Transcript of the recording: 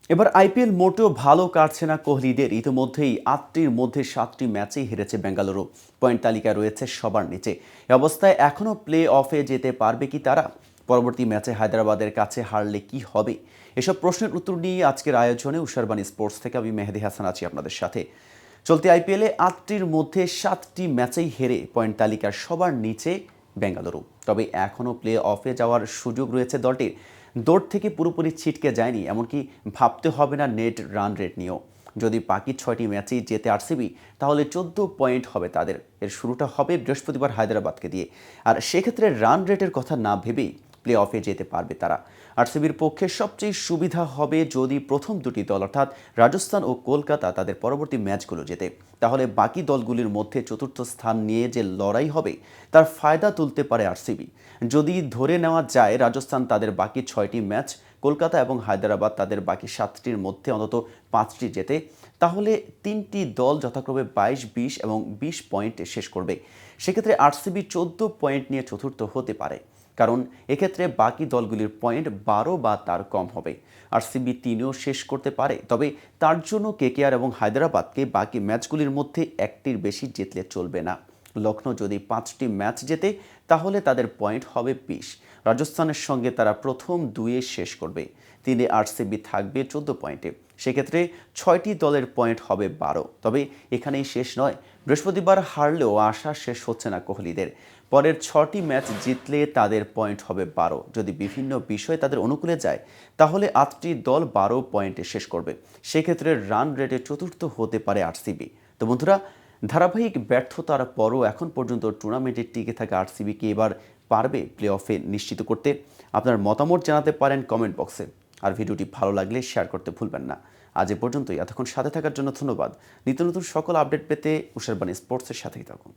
এবার আইপিএল মোটেও ভালো কাটছে না কোহলিদের। ইতিমধ্যেই ৮টির মধ্যে ৭টি ম্যাচেই হেরেছে বেঙ্গালুরু। পয়েন্ট তালিকায় রয়েছে সবার নিচে। এ অবস্থায় এখনও প্লে অফে যেতে পারবে কি তারা? পরবর্তী ম্যাচে হায়দ্রাবাদের কাছে হারলে কি হবে? এসব প্রশ্নের উত্তর নিয়ে আজকের আয়োজনে উষারবাণী স্পোর্টস থেকে আমি মেহেদী হাসান আছি আপনাদের সাথে। চলতি আইপিএলে ৮টির মধ্যে ৭টি ম্যাচেই হেরে পয়েন্ট তালিকার সবার নিচে বেঙ্গালুরু। তবে এখনও প্লে অফে যাওয়ার সুযোগ রয়েছে দলটির। দৌড় থেকে পুরোপুরি ছিটকে যায়নি, এমনকি ভাবতে হবে না নেট রান রেট নিয়েও। যদি বাকি ৬টি ম্যাচেই জেতে আরসিবি, তাহলে ১৪ পয়েন্ট হবে তাদের। এর শুরুটা হবে বৃহস্পতিবার হায়দ্রাবাদকে দিয়ে। আর সেক্ষেত্রে রান রেটের কথা না ভেবেই প্লে অফে যেতে পারবে তারা। আরসিবির পক্ষে সবচেয়ে সুবিধা হবে যদি প্রথম দুটি দল অর্থাৎ রাজস্থান ও কলকাতা তাদের পরবর্তী ম্যাচগুলো জেতে। তাহলে বাকি দলগুলির মধ্যে চতুর্থ স্থান নিয়ে যে লড়াই হবে তার ফায়দা তুলতে পারে আরসিবি। যদি ধরে নেওয়া যায় রাজস্থান তাদের বাকি ৬টি ম্যাচ, কলকাতা এবং হায়দ্রাবাদ তাদের বাকি ৭টির মধ্যে অন্তত ৫টি জেতে, তাহলে ৩টি দল যথাক্রমে ২২, ২০ এবং ২০ পয়েন্টে শেষ করবে। সেক্ষেত্রে আরসিবি ১৪ পয়েন্ট নিয়ে চতুর্থ হতে পারে, কারণ এক্ষেত্রে বাকি দলগুলির পয়েন্ট ১২ বা তার কম হবে। আরসিবি ৩এও শেষ করতে পারে, তবে তার জন্য কেকেআর এবং হায়দ্রাবাদকে বাকি ম্যাচগুলির মধ্যে একটির বেশি জিতলে চলবে না। লখনৌ যদি ৫টি ম্যাচ জেতে, তাহলে তাদের পয়েন্ট হবে ২০। রাজস্থানের সঙ্গে তারা প্রথম ২-এ শেষ করবে। ৩-এ আরসিবি থাকবে ১৪ পয়েন্টে। সেক্ষেত্রে ৬টি দলের পয়েন্ট হবে ১২। তবে এখানেই শেষ নয়। বৃহস্পতিবার হারলেও আশা শেষ হচ্ছে না কোহলিদের। পরের ৬টি ম্যাচ জিতলে তাদের পয়েন্ট হবে ১২। যদি বিভিন্ন বিষয় তাদের অনুকূলে যায়, তাহলে ৮টি দল ১২ পয়েন্টে শেষ করবে। সেক্ষেত্রে রান রেটে চতুর্থ হতে পারে আরসিবি। তো বন্ধুরা, ধারাবাহিক ব্যর্থতার পরও এখন পর্যন্ত টুর্নামেন্টে টিকে থাকা আরসিবিকে এবার পারবে প্লে অফে নিশ্চিত করতে? আপনার মতামত জানাতে পারেন কমেন্ট বক্সে। আর ভিডিওটি ভালো লাগলে শেয়ার করতে ভুলবেন না। আজ এ পর্যন্তই। এতক্ষণ সাথে থাকার জন্য ধন্যবাদ। নিত্য নতুন সকল আপডেট পেতে উষারবাণী স্পোর্টসের সাথেই থাকুন।